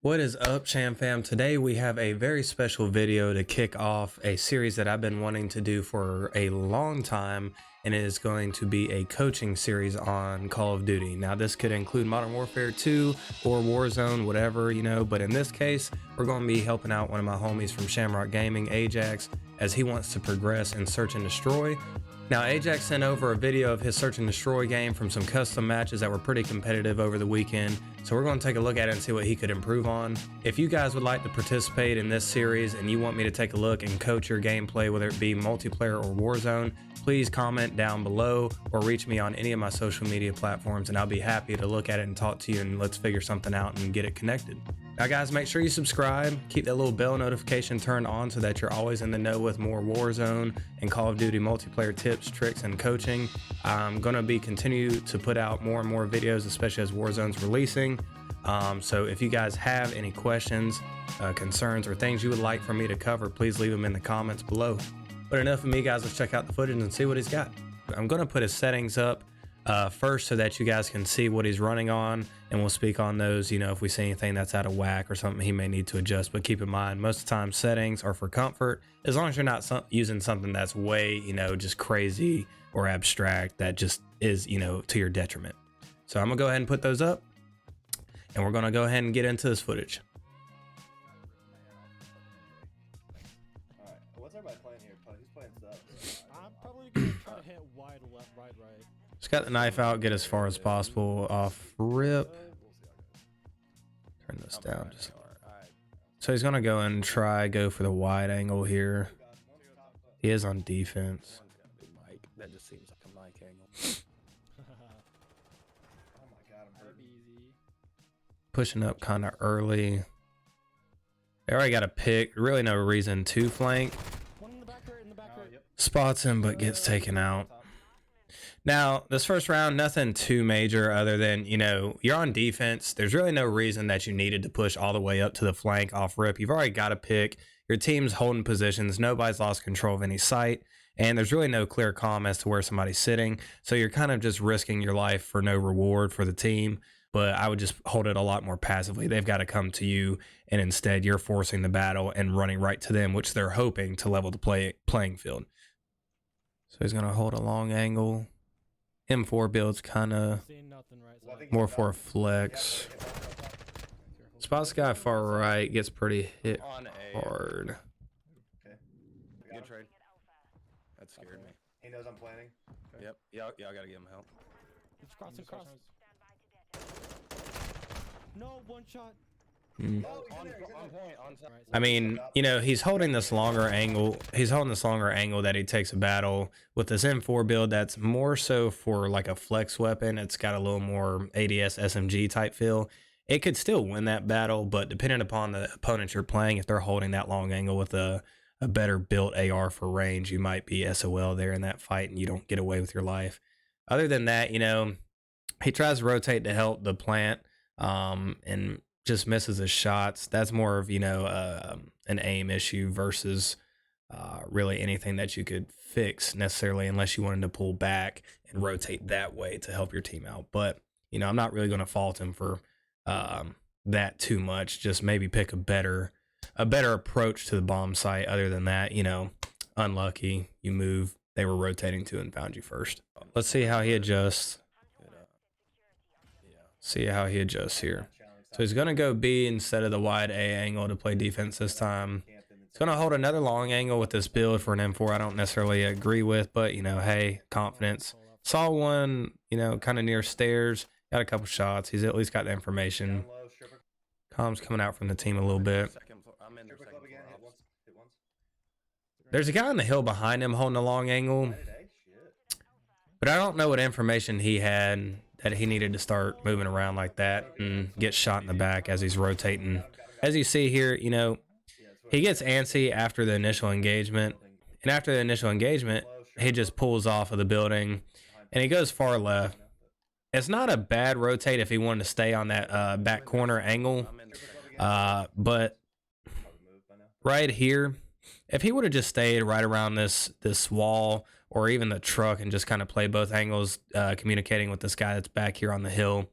What is up, Sham Fam? Today we have a very special video to kick off a series that I've been wanting to do for a long time, and it is going to be a coaching series on Call of Duty. Now this could include Modern Warfare 2 or Warzone, whatever, but in this case, we're going to be helping out one of my homies from Shamrock Gaming, Ajax, as he wants to progress in Search and Destroy. Now, Ajax sent over a video of his Search and Destroy game from some custom matches that were pretty competitive over the weekend, so we're going to take a look at it and see what he could improve on. If you guys would like to participate in this series and you want me to take a look and coach your gameplay, whether it be multiplayer or Warzone, please comment down below or reach me on any of my social media platforms, and I'll be happy to look at it and talk to you, and let's figure something out and get it connected. Now guys, make sure you subscribe, keep that little bell notification turned on so that you're always in the know with more Warzone and Call of Duty multiplayer tips, tricks, and coaching. I'm gonna be continue to put out more and more videos, especially as Warzone's releasing. So if you guys have any questions, concerns, or things you would like for me to cover, please leave them in the comments below. But enough of me, guys, let's check out the footage and see what he's got. I'm gonna put his settings up first so that you guys can see what he's running on, and we'll speak on those, if we see anything that's out of whack or something he may need to adjust. But keep in mind, most of the time settings are for comfort, as long as you're not using something that's way, just crazy or abstract that just is, to your detriment. So I'm gonna go ahead and put those up, and we're gonna go ahead and get into this footage. All right, what's everybody playing here? Who's playing sub? I'm probably gonna try to hit wide left, right. Just got the knife out, get as far as possible off rip. Turn this down just. So he's gonna go and go for the wide angle here. He is on defense. That just seems like a mic angle. Oh my god, I'm hurting. Pushing up kind of early. They already got a pick. Really no reason to flank. One in the back right. Spots him but gets taken out. Now, this first round, nothing too major other than, you're on defense. There's really no reason that you needed to push all the way up to the flank off rip. You've already got a pick. Your team's holding positions. Nobody's lost control of any site. And there's really no clear comm as to where somebody's sitting. So you're kind of just risking your life for no reward for the team. But I would just hold it a lot more passively. They've got to come to you, and instead you're forcing the battle and running right to them, which they're hoping to level the playing field. So he's going to hold a long angle. M4 build's kind of more for a flex. Spots guy far right, gets pretty hit hard. Okay. Good trade. That scared me. He knows I'm planning. Okay. Yep. Y'all gotta give him help. It's cross. No, one shot. I mean, he's holding this longer angle. He's holding this longer angle that he takes a battle with this M4 build. That's more so for like a flex weapon. It's got a little more ADS SMG type feel. It could still win that battle, but depending upon the opponent you're playing, if they're holding that long angle with a better built AR for range, you might be SOL there in that fight and you don't get away with your life. Other than that, he tries to rotate to help the plant, and just misses his shots. That's more of, an aim issue versus really anything that you could fix necessarily, unless you wanted to pull back and rotate that way to help your team out. But, I'm not really going to fault him for that too much. Just maybe pick a better approach to the bomb site. Other than that, unlucky, you move. They were rotating to and found you first. Let's see how he adjusts. See how he adjusts here. So he's going to go B instead of the wide A angle to play defense this time. He's going to hold another long angle with this build for an M4 I don't necessarily agree with, but, hey, confidence. Saw one, kind of near stairs. Got a couple shots. He's at least got the information. Comm's coming out from the team a little bit. There's a guy on the hill behind him holding a long angle, but I don't know what information he had that he needed to start moving around like that and get shot in the back as he's rotating. As you see here, he gets antsy after the initial engagement. And after the initial engagement, he just pulls off of the building and he goes far left. It's not a bad rotate if he wanted to stay on that back corner angle. But right here, if he would have just stayed right around this wall or even the truck and just kind of play both angles, communicating with this guy that's back here on the hill,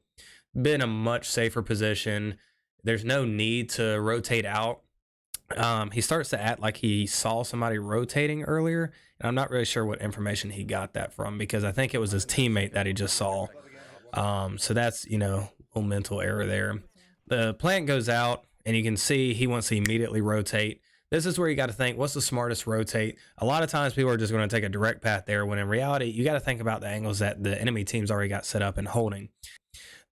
been a much safer position. there's no need to rotate out. He starts to act like he saw somebody rotating earlier, and I'm not really sure what information he got that from, because I think it was his teammate that he just saw. So that's, you know, a little mental error there. The plant goes out, and you can see he wants to immediately rotate. This is where you got to think, what's the smartest rotate? A lot of times people are just going to take a direct path there, when in reality, you got to think about the angles that the enemy team's already got set up and holding.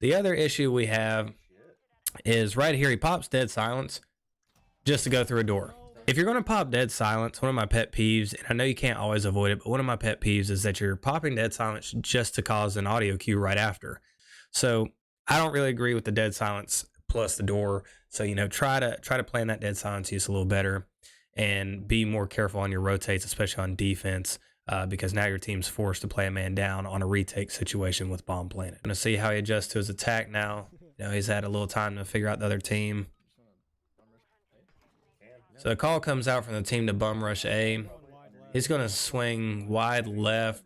The other issue we have is right here, he pops dead silence just to go through a door. If you're going to pop dead silence, one of my pet peeves, and I know you can't always avoid it, but one of my pet peeves is that you're popping dead silence just to cause an audio cue right after. So I don't really agree with the dead silence plus the door. So, you know, try to plan that dead silence use a little better and be more careful on your rotates, especially on defense, because now your team's forced to play a man down on a retake situation with bomb planted. Going to see how he adjusts to his attack now. You know, he's had a little time to figure out the other team. So the call comes out from the team to bum rush A. He's going to swing wide left.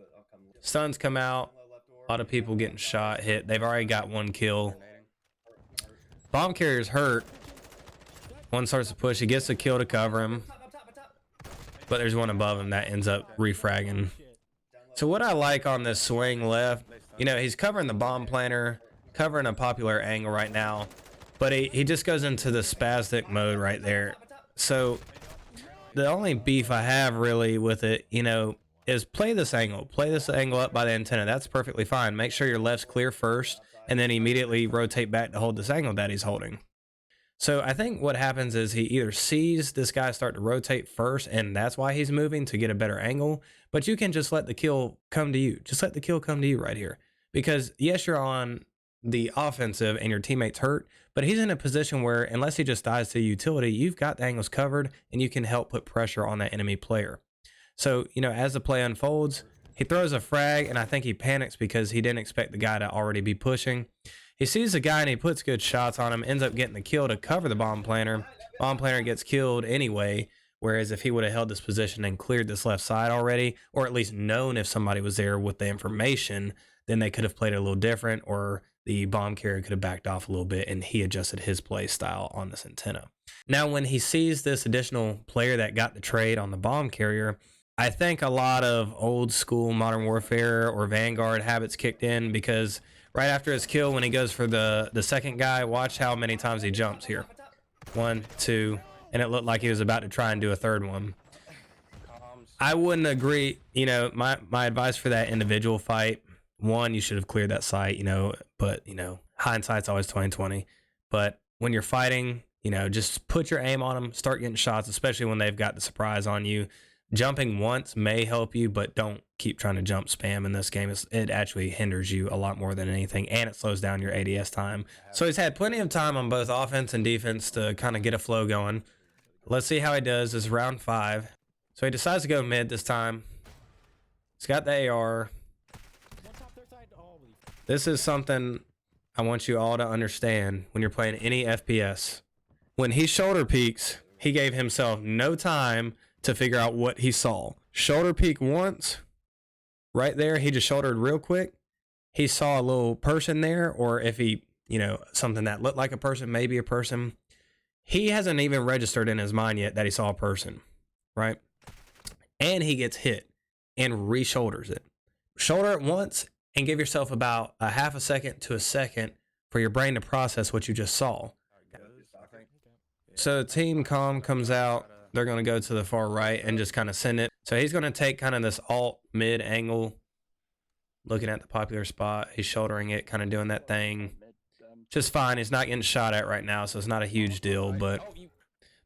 Stuns come out. A lot of people getting shot, hit. They've already got one kill. Bomb carrier's hurt. One starts to push. He gets a kill to cover him. But there's one above him that ends up refragging. So what I like on this swing left, you know, he's covering the bomb planter, covering a popular angle right now. But he just goes into the spastic mode right there. So the only beef I have really with it, you know, is play this angle up by the antenna. That's perfectly fine. Make sure your left's clear first, and then immediately rotate back to hold this angle that he's holding. So I think what happens is he either sees this guy start to rotate first, and that's why he's moving to get a better angle, but you can just let the kill come to you. Just let the kill come to you right here. Because yes, you're on the offensive and your teammate's hurt, but he's in a position where unless he just dies to utility, you've got the angles covered and you can help put pressure on that enemy player. So, you know, as the play unfolds, he throws a frag, and I think he panics because he didn't expect the guy to already be pushing. He sees the guy and he puts good shots on him, ends up getting the kill to cover the bomb planter. Bomb planter gets killed anyway, whereas if he would have held this position and cleared this left side already, or at least known if somebody was there with the information, then they could have played it a little different, or the bomb carrier could have backed off a little bit and he adjusted his play style on this antenna. Now, when he sees this additional player that got the trade on the bomb carrier, I think a lot of old school Modern Warfare or Vanguard habits kicked in, because right after his kill, when he goes for the second guy, watch how many times he jumps here. 1, 2, and it looked like he was about to try and do a third one. I wouldn't agree. You know, my advice for that individual fight, one, you should have cleared that site, you know, but, you know, hindsight's always 20/20. But when you're fighting, you know, just put your aim on them, start getting shots, especially when they've got the surprise on you. Jumping once may help you, but don't keep trying to jump spam in this game. It actually hinders you a lot more than anything, and it slows down your ADS time. So he's had plenty of time on both offense and defense to kind of get a flow going. Let's see how he does. This is round 5. So he decides to go mid this time. He's got the AR. This is something I want you all to understand when you're playing any FPS. When he shoulder peeks, he gave himself no time to figure out what he saw. Shoulder peek once, right there, he just shouldered real quick. He saw a little person there, or if he, you know, something that looked like a person, maybe a person. He hasn't even registered in his mind yet that he saw a person, right? And he gets hit and re-shoulders it. Shoulder it once and give yourself about a half a second to a second for your brain to process what you just saw. So Team Calm comes out. They're going to go to the far right and just kind of send it. So he's going to take kind of this alt mid angle, looking at the popular spot. He's shouldering it, kind of doing that thing. Just fine. He's not getting shot at right now, so it's not a huge deal. But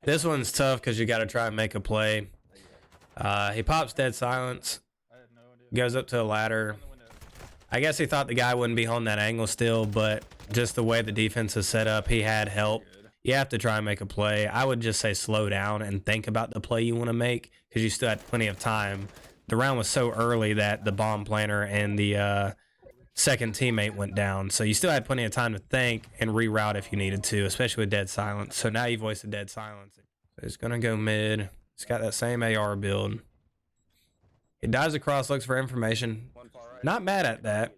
this one's tough because you got to try and make a play. He pops dead silence, goes up to a ladder. I guess he thought the guy wouldn't be holding that angle still, but just the way the defense is set up, he had help. You have to try and make a play. I would just say slow down and think about the play you want to make, because you still had plenty of time. The round was so early that the bomb planter and the second teammate went down. So you still had plenty of time to think and reroute if you needed to, especially with dead silence. So now you've wasted dead silence. So he's going to go mid. He's got that same AR build. He dives across, looks for information. Not mad at that.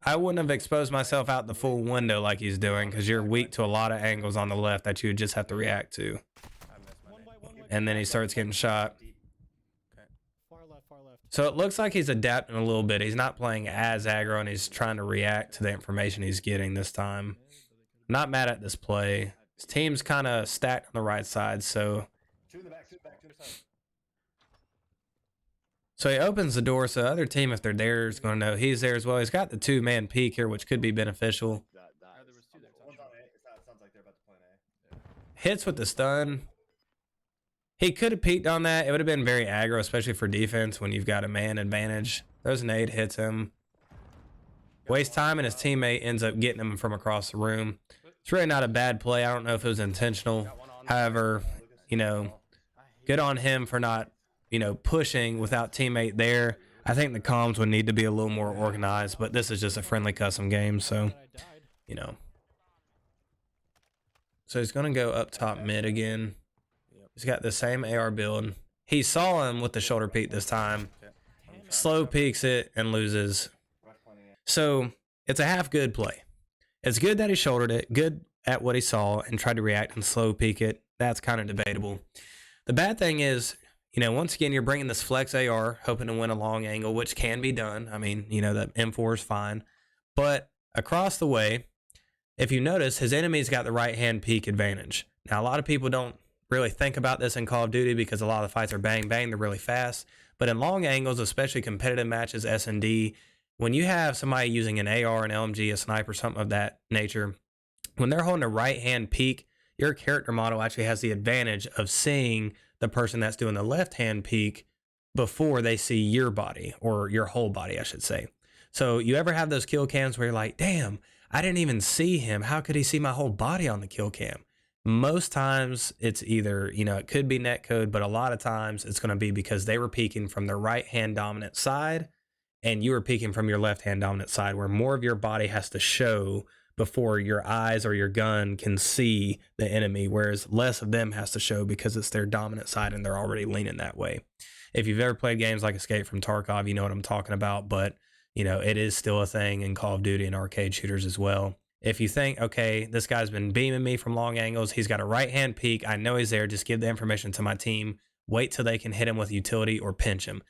I wouldn't have exposed myself out the full window like he's doing because you're weak to a lot of angles on the left that you would just have to react to. I missed my name. And then he starts getting shot. Far left, far left. So it looks like he's adapting a little bit. He's not playing as aggro and he's trying to react to the information he's getting this time. Not mad at this play. His team's kind of stacked on the right side, so Two in the back, two in the back, two in the back. he opens the door so the other team, if they're there, is going to know he's there as well. He's got the 2-man peek here, which could be beneficial. There was two there. One's on A. It sounds like they're about to play an A. Hits with the stun. He could have peeked on that. It would have been very aggro, especially for defense when you've got a man advantage. Throws an 8, hits him. Waste time, and his teammate ends up getting him from across the room. It's really not a bad play. I don't know if it was intentional. However, you know, good on him for not, you know, pushing without teammate there. I think the comms would need to be a little more organized, but this is just a friendly custom game, so, I died. you know. So he's going to go up top mid again. He's got the same AR build. He saw him with the shoulder peek this time. Slow peeks it and loses. So it's a half good play. It's good that he shouldered it, good at what he saw and tried to react and slow peek it. That's kind of debatable. The bad thing is, you know, once again, you're bringing this flex AR, hoping to win a long angle, which can be done. I mean, you know, the M4 is fine. But across the way, if you notice, his enemy's got the right-hand peek advantage. Now, a lot of people don't really think about this in Call of Duty because a lot of the fights are bang, bang. They're really fast. But in long angles, especially competitive matches, S&D, when you have somebody using an AR, an LMG, a sniper, something of that nature, when they're holding a right-hand peek, your character model actually has the advantage of seeing the person that's doing the left-hand peek before they see your body, or your whole body, I should say. So you ever have those kill cams where you're like, damn, I didn't even see him. How could he see my whole body on the kill cam? Most times it's either, you know, it could be netcode, but a lot of times it's going to be because they were peeking from the right-hand dominant side and you were peeking from your left-hand dominant side, where more of your body has to show before your eyes or your gun can see the enemy, whereas less of them has to show because it's their dominant side and they're already leaning that way. If you've ever played games like Escape from Tarkov, you know what I'm talking about, but you know, it is still a thing in Call of Duty and arcade shooters as well. If you think, okay, this guy's been beaming me from long angles, he's got a right-hand peek, I know he's there, just give the information to my team, wait till they can hit him with utility or pinch him.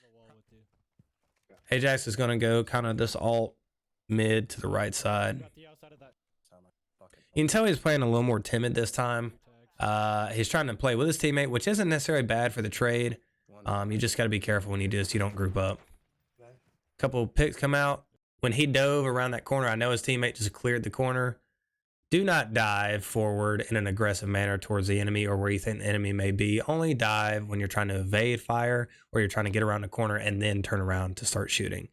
Ajax is going to go kind of this alt mid to the right side. Got the outside of that. You can tell he's playing a little more timid this time. He's trying to play with his teammate, which isn't necessarily bad for the trade. You just got to be careful when you do this. You don't group up. Couple picks come out. When he dove around that corner, I know his teammate just cleared the corner. Do not dive forward in an aggressive manner towards the enemy or where you think the enemy may be. Only dive when you're trying to evade fire or you're trying to get around the corner and then turn around to start shooting.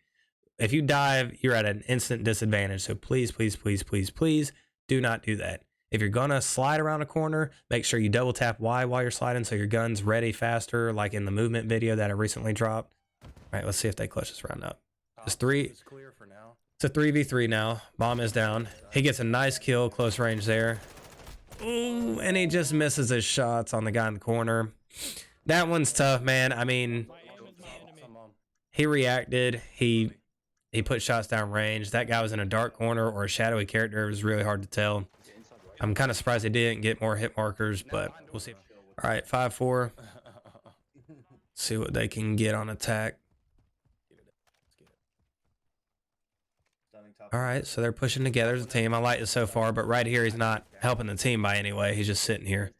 If you dive, you're at an instant disadvantage. So please, please, please, please, please do not do that. If you're going to slide around a corner, make sure you double tap Y while you're sliding so your gun's ready faster, like in the movement video that I recently dropped. All right, let's see if they clutch this round up. It's Clear for now. It's a 3v3 now. Bomb is down. He gets a nice kill, close range there. Ooh, and he just misses his shots on the guy in the corner. That one's tough, man. I mean, he reacted. He put shots down range. That guy was in a dark corner or a shadowy character. It was really hard to tell. I'm kind of surprised they didn't get more hit markers, but we'll see. All right, 5-4. See what they can get on attack. All right, so they're pushing together as a team. I like it so far, but right here, he's not helping the team by any way. He's just sitting here.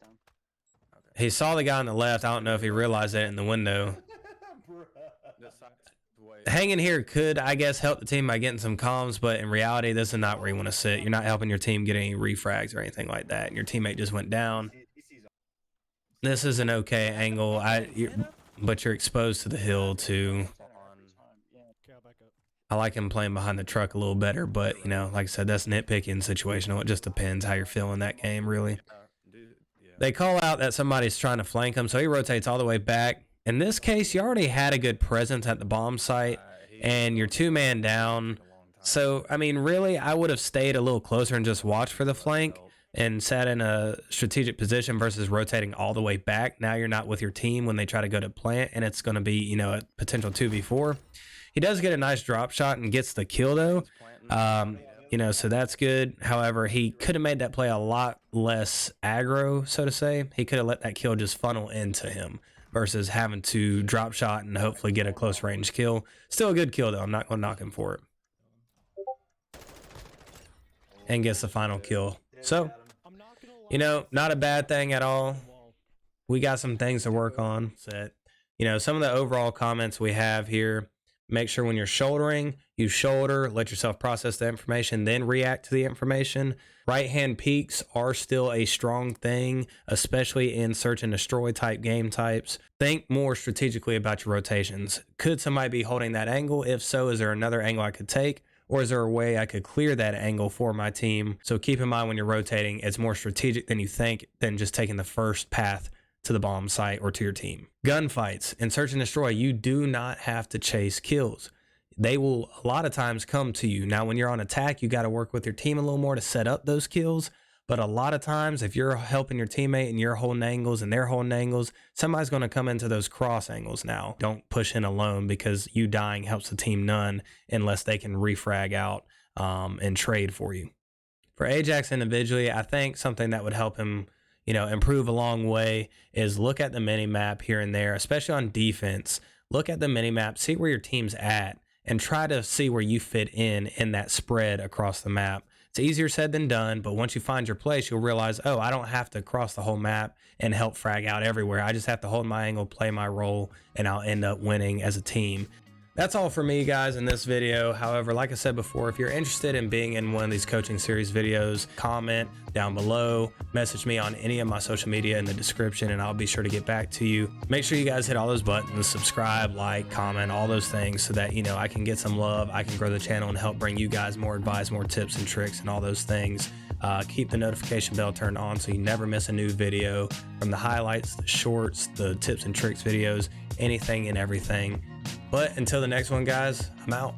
He saw the guy on the left. I don't know if he realized that in the window. Hanging here could, I guess, help the team by getting some comms, but in reality, this is not where you want to sit. You're not helping your team get any refrags or anything like that, and your teammate just went down. This is an okay angle, but you're exposed to the hill, too. I like him playing behind the truck a little better, but, you know, like I said, that's nitpicking situational. It just depends how you're feeling that game, really. They call out that somebody's trying to flank him, so he rotates all the way back. In this case, you already had a good presence at the bomb site, and you're 2-man down. So, I mean, really, I would have stayed a little closer and just watched for the flank and sat in a strategic position versus rotating all the way back. Now you're not with your team when they try to go to plant, and it's going to be, you know, a potential 2v4. He does get a nice drop shot and gets the kill though. You know, so that's good. However, he could have made that play a lot less aggro, so to say. He could have let that kill just funnel into him versus having to drop shot and hopefully get a close range kill. Still a good kill though. I'm not going to knock him for it. And gets the final kill. So, you know, not a bad thing at all. We got some things to work on. So, you know, some of the overall comments we have here, make sure when you're shouldering, you shoulder, let yourself process the information, then react to the information. Right-hand peeks are still a strong thing, especially in search and destroy type game types. Think more strategically about your rotations. Could somebody be holding that angle? If so, is there another angle I could take? Or is there a way I could clear that angle for my team? So keep in mind when you're rotating, it's more strategic than you think than just taking the first path to the bomb site or to your team. Gunfights in search and destroy, you do not have to chase kills. They will a lot of times come to you. Now, when you're on attack, you got to work with your team a little more to set up those kills. But a lot of times, if you're helping your teammate and you're holding angles and they're holding angles, somebody's going to come into those cross angles now. Don't push in alone because you dying helps the team none unless they can refrag out and trade for you. For Ajax individually, I think something that would help him, you know, improve a long way is look at the mini map here and there, especially on defense. Look at the mini map, see where your team's at, and try to see where you fit in that spread across the map. It's easier said than done, but once you find your place, you'll realize, oh, I don't have to cross the whole map and help frag out everywhere. I just have to hold my angle, play my role, and I'll end up winning as a team. That's all for me, guys, in this video. However, like I said before, if you're interested in being in one of these coaching series videos, comment down below, message me on any of my social media in the description, and I'll be sure to get back to you. Make sure you guys hit all those buttons, subscribe, like, comment, all those things so that, you know, I can get some love, I can grow the channel and help bring you guys more advice, more tips and tricks and all those things. Keep the notification bell turned on so you never miss a new video, from the highlights, the shorts, the tips and tricks videos, anything and everything. But until the next one, guys, I'm out.